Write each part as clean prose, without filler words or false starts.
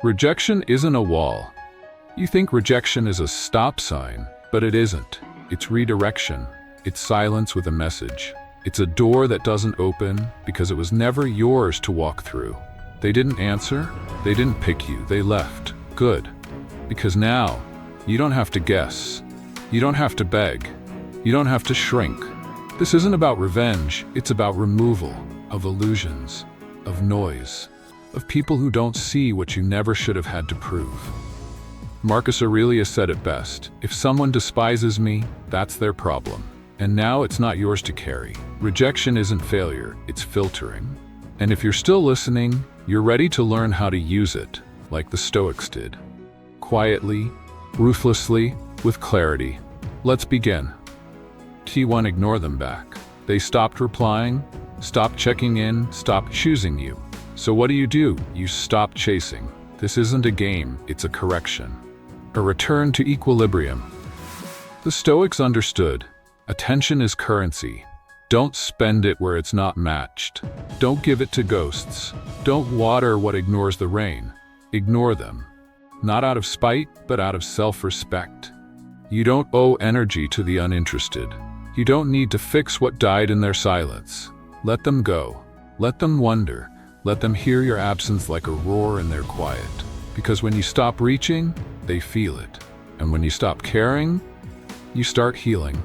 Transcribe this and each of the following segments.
Rejection isn't a wall. You think rejection is a stop sign, but it isn't. It's redirection. It's silence with a message. It's a door that doesn't open because it was never yours to walk through. They didn't answer. They didn't pick you. They left. Good. Because now, you don't have to guess. You don't have to beg. You don't have to shrink. This isn't about revenge. It's about removal of illusions, of noise, of people who don't see what you never should have had to prove. Marcus Aurelius said it best, if someone despises me, that's their problem. And now it's not yours to carry. Rejection isn't failure, it's filtering. And if you're still listening, you're ready to learn how to use it, like the Stoics did. Quietly, ruthlessly, with clarity. Let's begin. T1. Ignore them back. They stopped replying, stopped checking in, stopped choosing you. So what do? You stop chasing. This isn't a game, it's a correction. A return to equilibrium. The Stoics understood. Attention is currency. Don't spend it where it's not matched. Don't give it to ghosts. Don't water what ignores the rain. Ignore them. Not out of spite, but out of self-respect. You don't owe energy to the uninterested. You don't need to fix what died in their silence. Let them go. Let them wonder. Let them hear your absence like a roar in their quiet. Because when you stop reaching, they feel it. And when you stop caring, you start healing.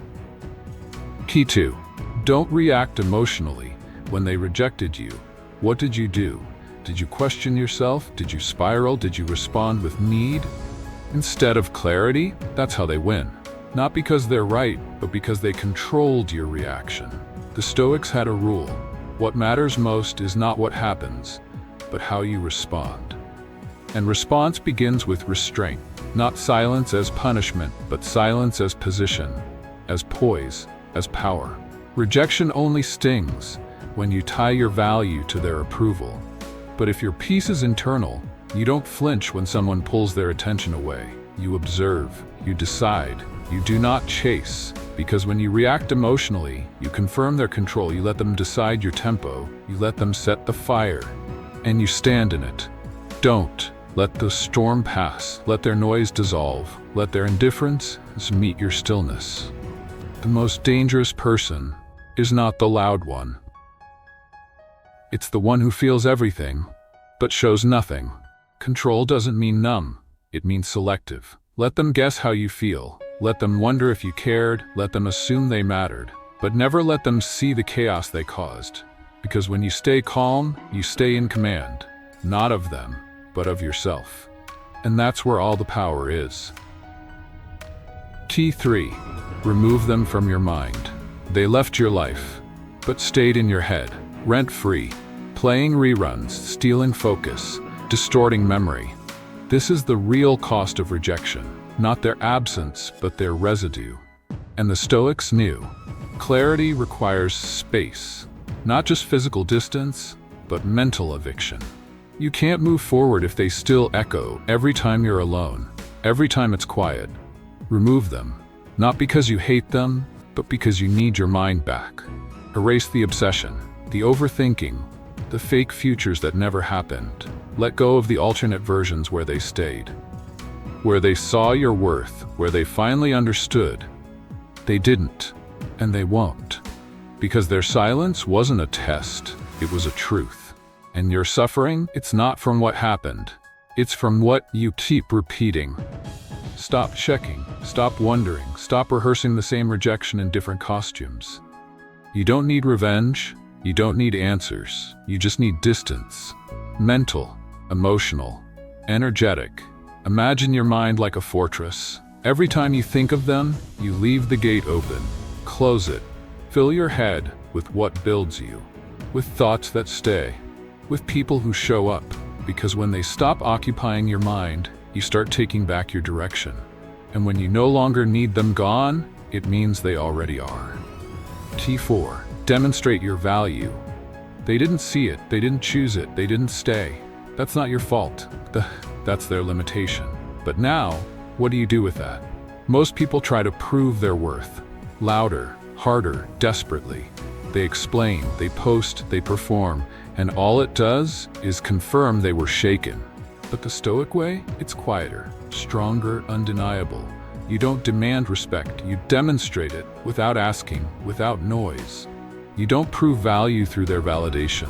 Key 2. Don't react emotionally. When they rejected you, what did you do? Did you question yourself? Did you spiral? Did you respond with need? Instead of clarity, that's how they win. Not because they're right, but because they controlled your reaction. The Stoics had a rule. What matters most is not what happens, but how you respond. And response begins with restraint. Not silence as punishment, but silence as position, as poise, as power. Rejection only stings when you tie your value to their approval. But if your peace is internal, you don't flinch when someone pulls their attention away. You observe, you decide, you do not chase. Because when you react emotionally, you confirm their control, you let them decide your tempo, you let them set the fire, and you stand in it. Don't let the storm pass, let their noise dissolve, let their indifference meet your stillness. The most dangerous person is not the loud one. It's the one who feels everything, but shows nothing. Control doesn't mean numb, it means selective. Let them guess how you feel. Let them wonder if you cared, let them assume they mattered. But never let them see the chaos they caused. Because when you stay calm, you stay in command. Not of them, but of yourself. And that's where all the power is. T3. Remove them from your mind. They left your life, but stayed in your head, rent-free, playing reruns, stealing focus, distorting memory. This is the real cost of rejection, not their absence, but their residue. And the Stoics knew. Clarity requires space, not just physical distance, but mental eviction. You can't move forward if they still echo every time you're alone, every time it's quiet. Remove them, not because you hate them, but because you need your mind back. Erase the obsession, the overthinking, the fake futures that never happened. Let go of the alternate versions where they stayed, where they saw your worth, where they finally understood. They didn't, and they won't, because their silence wasn't a test, it was a truth. And your suffering, it's not from what happened, it's from what you keep repeating. Stop checking, stop wondering, stop rehearsing the same rejection in different costumes. You don't need revenge, you don't need answers, you just need distance. Mental, emotional, energetic. Imagine your mind like a fortress. Every time you think of them, you leave the gate open. Close it. Fill your head with what builds you, with thoughts that stay, with people who show up. Because when they stop occupying your mind, you start taking back your direction. And when you no longer need them gone, it means they already are. T4. Demonstrate your value. They didn't see it, they didn't choose it, they didn't stay. That's not your fault. That's their limitation. But now, what do you do with that? Most people try to prove their worth. Louder, harder, desperately. They explain, they post, they perform, and all it does is confirm they were shaken. But the Stoic way, it's quieter, stronger, undeniable. You don't demand respect, you demonstrate it without asking, without noise. You don't prove value through their validation.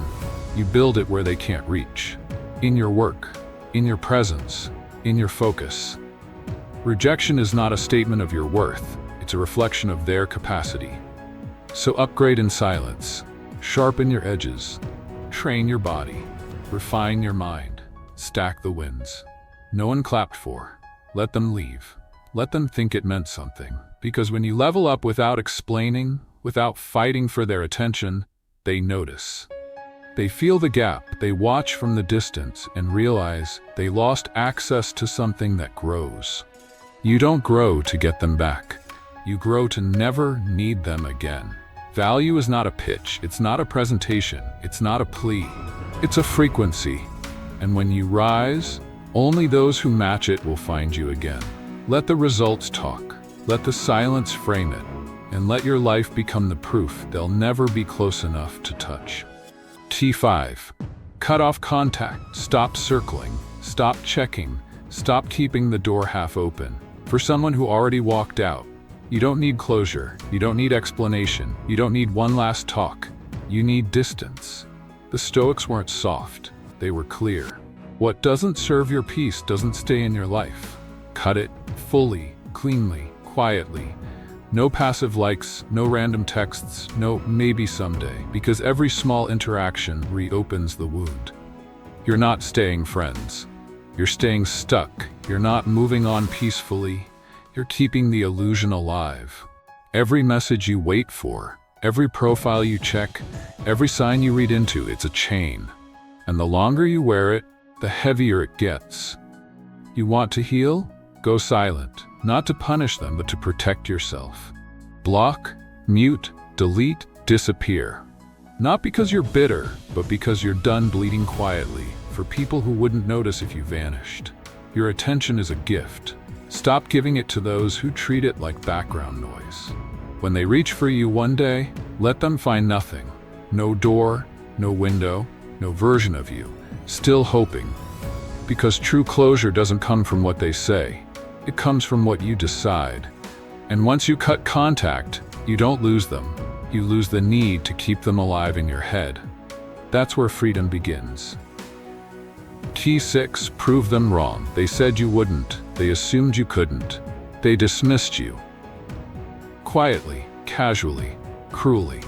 You build it where they can't reach. In your work, in your presence, in your focus. Rejection is not a statement of your worth, it's a reflection of their capacity. So upgrade in silence, sharpen your edges, train your body, refine your mind, stack the wins. No one clapped for. Let them leave. Let them think it meant something. Because when you level up without explaining, without fighting for their attention, they notice. They feel the gap, they watch from the distance and realize they lost access to something that grows. You don't grow to get them back. You grow to never need them again. Value is not a pitch, it's not a presentation, it's not a plea. It's a frequency. And when you rise, only those who match it will find you again. Let the results talk. Let the silence frame it. And let your life become the proof they'll never be close enough to touch. T5. Cut off contact. Stop circling. Stop checking. Stop keeping the door half open. For someone who already walked out, you don't need closure. You don't need explanation. You don't need one last talk. You need distance. The Stoics weren't soft. They were clear. What doesn't serve your peace doesn't stay in your life. Cut it fully, cleanly, quietly. No passive likes, no random texts, no maybe someday, because every small interaction reopens the wound. You're not staying friends. You're staying stuck. You're not moving on peacefully. You're keeping the illusion alive. Every message you wait for, every profile you check, every sign you read into, it's a chain. And the longer you wear it, the heavier it gets. You want to heal? Go silent. Not to punish them, but to protect yourself. Block, mute, delete, disappear. Not because you're bitter, but because you're done bleeding quietly for people who wouldn't notice if you vanished. Your attention is a gift. Stop giving it to those who treat it like background noise. When they reach for you one day, let them find nothing. No door, no window, no version of you. Still hoping. Because true closure doesn't come from what they say. It comes from what you decide. And once you cut contact, you don't lose them. You lose the need to keep them alive in your head. That's where freedom begins. T6, prove them wrong. They said you wouldn't. They assumed you couldn't. They dismissed you. Quietly, casually, cruelly.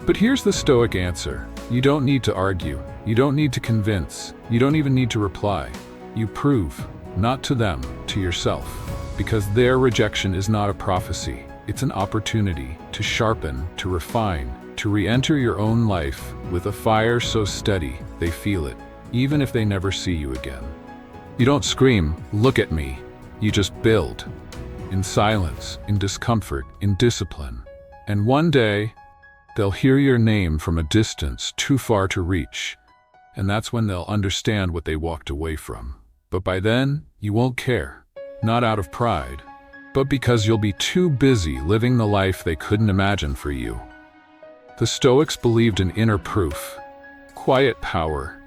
But here's the Stoic answer. You don't need to argue. You don't need to convince. You don't even need to reply. You prove, not to them, to yourself. Because their rejection is not a prophecy. It's an opportunity to sharpen, to refine, to re-enter your own life with a fire so steady they feel it, even if they never see you again. You don't scream, "Look at me." You just build. In silence, in discomfort, in discipline. And one day, they'll hear your name from a distance too far to reach. And that's when they'll understand what they walked away from. But by then, you won't care. Not out of pride, but because you'll be too busy living the life they couldn't imagine for you. The Stoics believed in inner proof. Quiet power.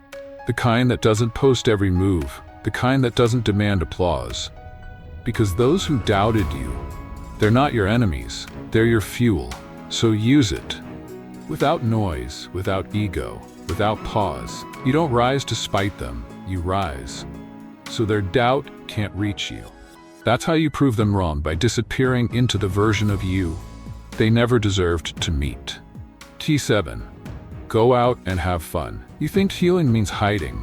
The kind that doesn't post every move. The kind that doesn't demand applause. Because those who doubted you, they're not your enemies. They're your fuel. So use it. Without noise, without ego, without pause. You don't rise to spite them. You rise. So their doubt can't reach you. That's how you prove them wrong, by disappearing into the version of you they never deserved to meet. T7. Go out and have fun. You think healing means hiding.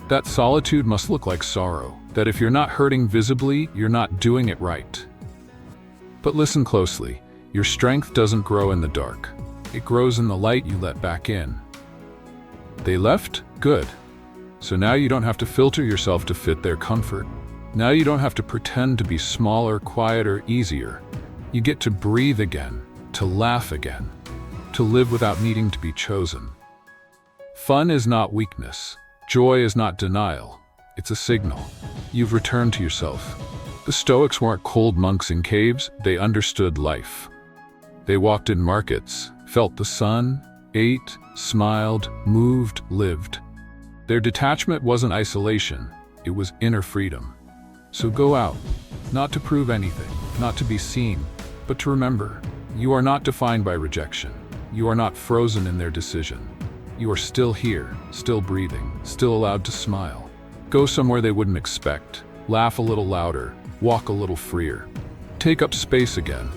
That solitude must look like sorrow. That if you're not hurting visibly, you're not doing it right. But listen closely. Your strength doesn't grow in the dark. It grows in the light you let back in. They left? Good. So now you don't have to filter yourself to fit their comfort. Now you don't have to pretend to be smaller, quieter, easier. You get to breathe again, to laugh again, to live without needing to be chosen. Fun is not weakness. Joy is not denial. It's a signal. You've returned to yourself. The Stoics weren't cold monks in caves. They understood life. They walked in markets, felt the sun, ate, smiled, moved, lived. Their detachment wasn't isolation. it was inner freedom. So go out, not to prove anything, not to be seen, but to remember, you are not defined by rejection. You are not frozen in their decision. You are still here, still breathing, still allowed to smile. Go somewhere they wouldn't expect. Laugh a little louder, walk a little freer. Take up space again.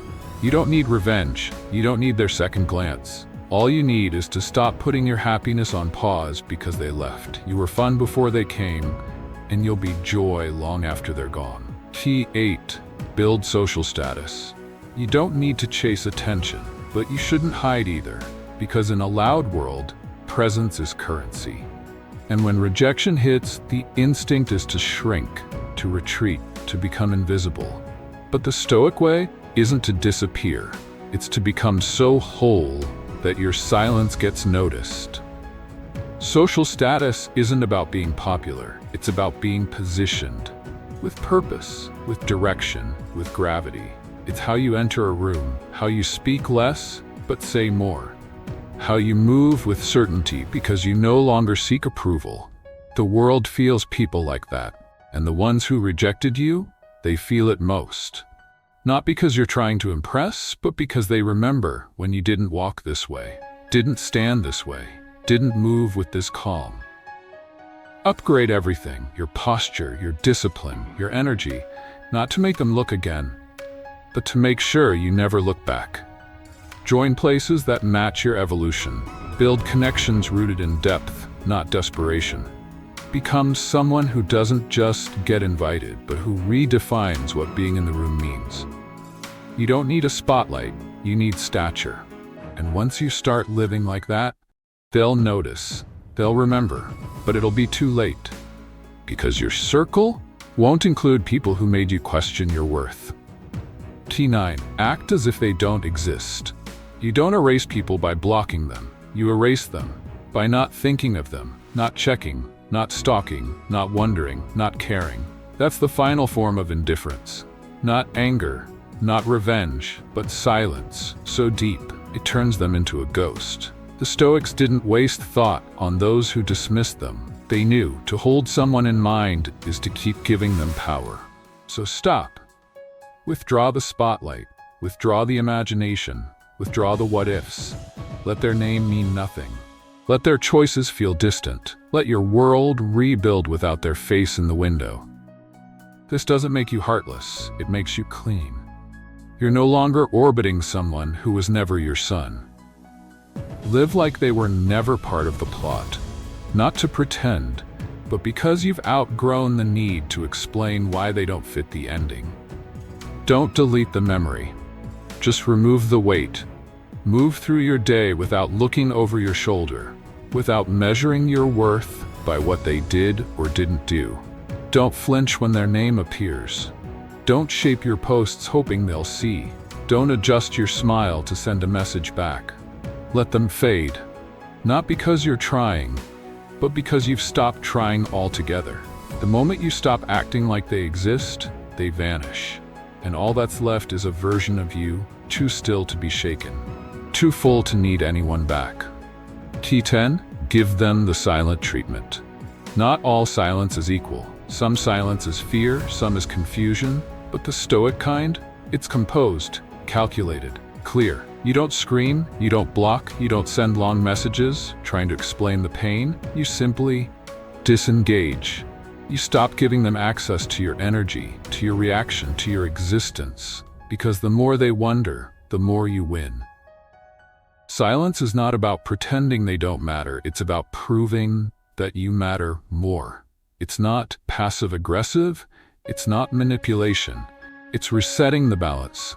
You don't need revenge. You don't need their second glance. All you need is to stop putting your happiness on pause because they left. You were fun before they came, and you'll be joy long after they're gone. Key 8. Build social status. You don't need to chase attention, but you shouldn't hide either, because in a loud world, presence is currency. And when rejection hits, the instinct is to shrink, to retreat, to become invisible. But the Stoic way isn't to disappear. It's to become so whole that your silence gets noticed. Social status isn't about being popular. It's about being positioned, with purpose, with direction, with gravity. It's how you enter a room, how you speak less, but say more. How you move with certainty because you no longer seek approval. The world feels people like that, and the ones who rejected you, they feel it most. Not because you're trying to impress, but because they remember when you didn't walk this way, didn't stand this way, didn't move with this calm. Upgrade everything, your posture, your discipline, your energy, not to make them look again, but to make sure you never look back. Join places that match your evolution. Build connections rooted in depth, not desperation. Become someone who doesn't just get invited, but who redefines what being in the room means. You don't need a spotlight, you need stature. And once you start living like that, they'll notice, they'll remember, but it'll be too late. Because your circle won't include people who made you question your worth. T9. Act as if they don't exist. You don't erase people by blocking them. You erase them by not thinking of them, not checking, not stalking, not wondering, not caring. That's the final form of indifference. Not anger, not revenge, but silence, so deep, it turns them into a ghost. The Stoics didn't waste thought on those who dismissed them. They knew to hold someone in mind is to keep giving them power. So stop. Withdraw the spotlight. Withdraw the imagination. Withdraw the what-ifs. Let their name mean nothing. Let their choices feel distant. Let your world rebuild without their face in the window. This doesn't make you heartless. It makes you clean. You're no longer orbiting someone who was never your son. Live like they were never part of the plot. Not to pretend, but because you've outgrown the need to explain why they don't fit the ending. Don't delete the memory. Just remove the weight. Move through your day without looking over your shoulder, without measuring your worth by what they did or didn't do. Don't flinch when their name appears. Don't shape your posts hoping they'll see. Don't adjust your smile to send a message back. Let them fade. Not because you're trying, but because you've stopped trying altogether. The moment you stop acting like they exist, they vanish. And all that's left is a version of you, too still to be shaken, too full to need anyone back. T10. Give them the silent treatment. Not all silence is equal. Some silence is fear, some is confusion, but the Stoic kind, it's composed, calculated, clear. You don't scream, you don't block, you don't send long messages trying to explain the pain. You simply disengage. You stop giving them access to your energy, to your reaction, to your existence, because the more they wonder, the more you win. Silence is not about pretending they don't matter, it's about proving that you matter more. It's not passive-aggressive, it's not manipulation, it's resetting the balance.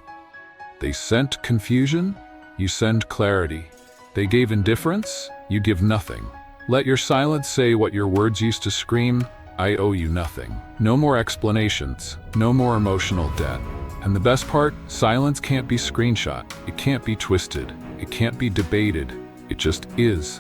They sent confusion, you send clarity. They gave indifference, you give nothing. Let your silence say what your words used to scream, I owe you nothing. No more explanations, no more emotional debt. And the best part, silence can't be screenshot, it can't be twisted, it can't be debated, it just is.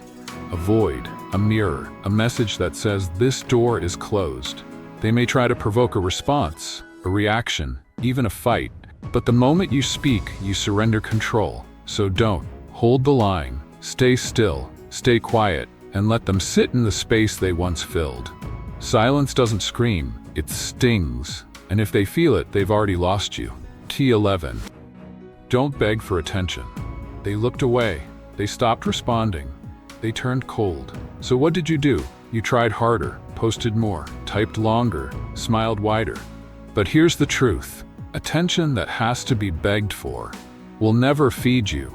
A void, a mirror, a message that says this door is closed. They may try to provoke a response, a reaction, even a fight, but the moment you speak, you surrender control. So don't. Hold the line, stay still, stay quiet, and let them sit in the space they once filled. Silence doesn't scream, it stings. And if they feel it, they've already lost you. T11. Don't beg for attention. They looked away. They stopped responding. They turned cold. So what did you do? You tried harder, posted more, typed longer, smiled wider. But here's the truth. Attention that has to be begged for will never feed you.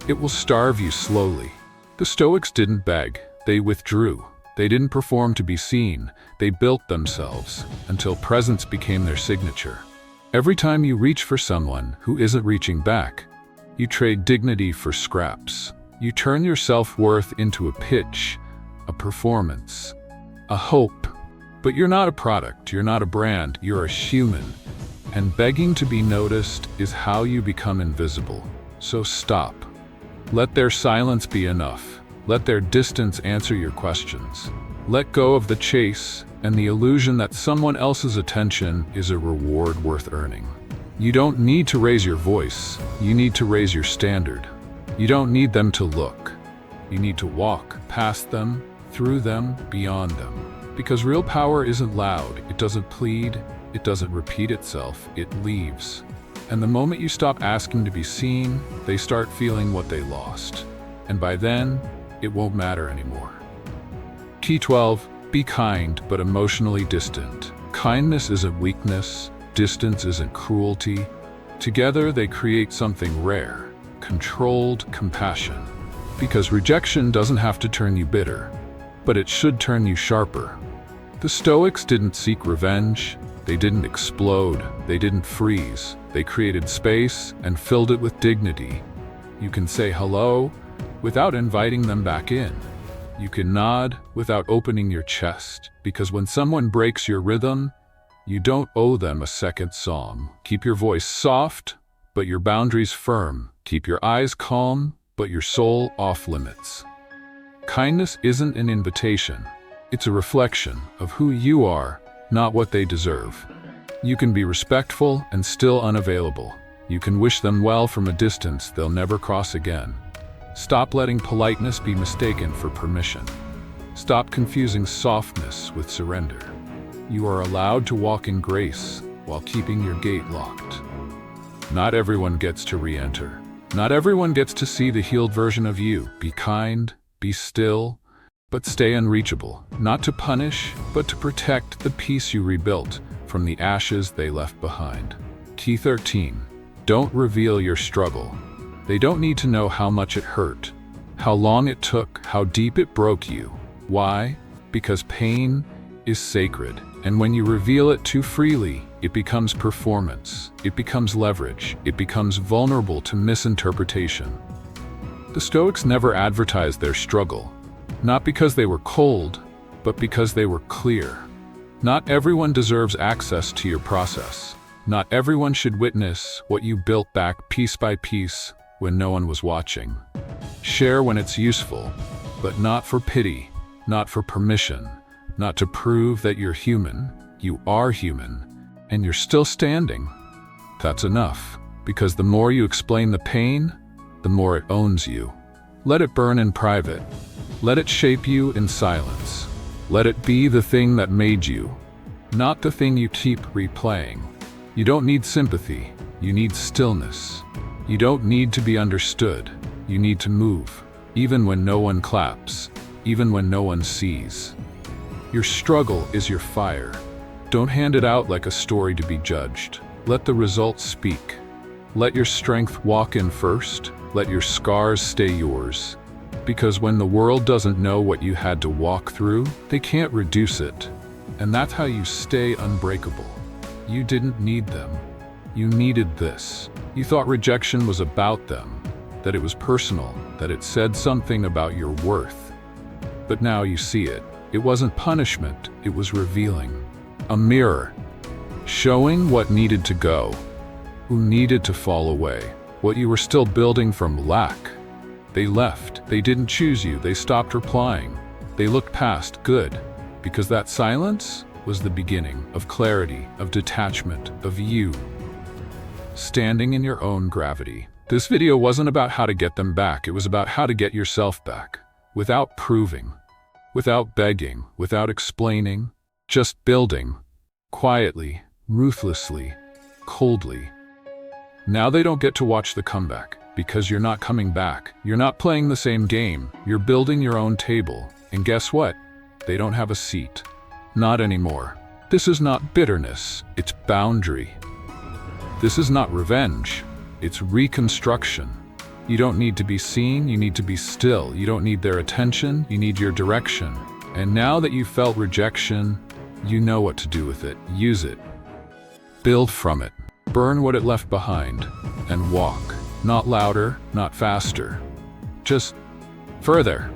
It will starve you slowly. The Stoics didn't beg. They withdrew. They didn't perform to be seen. They built themselves until presence became their signature. Every time you reach for someone who isn't reaching back, you trade dignity for scraps. You turn your self-worth into a pitch, a performance, a hope. But you're not a product, you're not a brand, you're a human. And begging to be noticed is how you become invisible. So stop. Let their silence be enough. Let their distance answer your questions. Let go of the chase and the illusion that someone else's attention is a reward worth earning. You don't need to raise your voice. You need to raise your standard. You don't need them to look. You need to walk past them, through them, beyond them. Because real power isn't loud. It doesn't plead. It doesn't repeat itself. It leaves. And the moment you stop asking to be seen, they start feeling what they lost. And by then, it won't matter anymore. T12. Be kind, but emotionally distant. Kindness isn't weakness. Distance isn't cruelty. Together, they create something rare, controlled compassion. Because rejection doesn't have to turn you bitter, but it should turn you sharper. The Stoics didn't seek revenge. They didn't explode. They didn't freeze. They created space and filled it with dignity. You can say hello without inviting them back in. You can nod without opening your chest, because when someone breaks your rhythm, you don't owe them a second song. Keep your voice soft, but your boundaries firm. Keep your eyes calm, but your soul off limits. Kindness isn't an invitation. It's a reflection of who you are, not what they deserve. You can be respectful and still unavailable. You can wish them well from a distance they'll never cross again. Stop letting politeness be mistaken for permission. Stop confusing softness with surrender. You are allowed to walk in grace while keeping your gate locked. Not everyone gets to re-enter. Not everyone gets to see the healed version of you. Be kind, be still, but stay unreachable. Not to punish, but to protect the peace you rebuilt from the ashes they left behind. T13. Don't reveal your struggle. They don't need to know how much it hurt, how long it took, how deep it broke you. Why? Because pain is sacred, and when you reveal it too freely, it becomes performance, it becomes leverage, it becomes vulnerable to misinterpretation. The Stoics never advertised their struggle, not because they were cold, but because they were clear. Not everyone deserves access to your process. Not everyone should witness what you built back piece by piece when no one was watching. Share when it's useful, but not for pity, not for permission, not to prove that you're human. You are human, and you're still standing. That's enough, because the more you explain the pain, the more it owns you. Let it burn in private. Let it shape you in silence. Let it be the thing that made you, not the thing you keep replaying. You don't need sympathy. You need stillness. You don't need to be understood. You need to move, even when no one claps, even when no one sees. Your struggle is your fire. Don't hand it out like a story to be judged. Let the results speak. Let your strength walk in first. Let your scars stay yours. Because when the world doesn't know what you had to walk through, they can't reduce it. And that's how you stay unbreakable. You didn't need them. You needed this. You thought rejection was about them, that it was personal, that it said something about your worth. But now you see it. It wasn't punishment, it was revealing. A mirror, showing what needed to go, who needed to fall away, what you were still building from lack. They left. They didn't choose you. They stopped replying. They looked past good, because that silence was the beginning of clarity, of detachment, of you standing in your own gravity. This video wasn't about how to get them back. It was about how to get yourself back, without proving, without begging, without explaining, Just building. Quietly, ruthlessly, coldly. Now they don't get to watch the comeback, because you're not coming back. You're not playing the same game. You're building your own table. And guess what? They don't have a seat. Not anymore. This is not bitterness. It's boundary. This is not revenge. It's reconstruction. You don't need to be seen. You need to be still. You don't need their attention. You need your direction. And now that you've felt rejection, you know what to do with it. Use it. Build from it. Burn what it left behind. And walk. Not louder, not faster. Just further.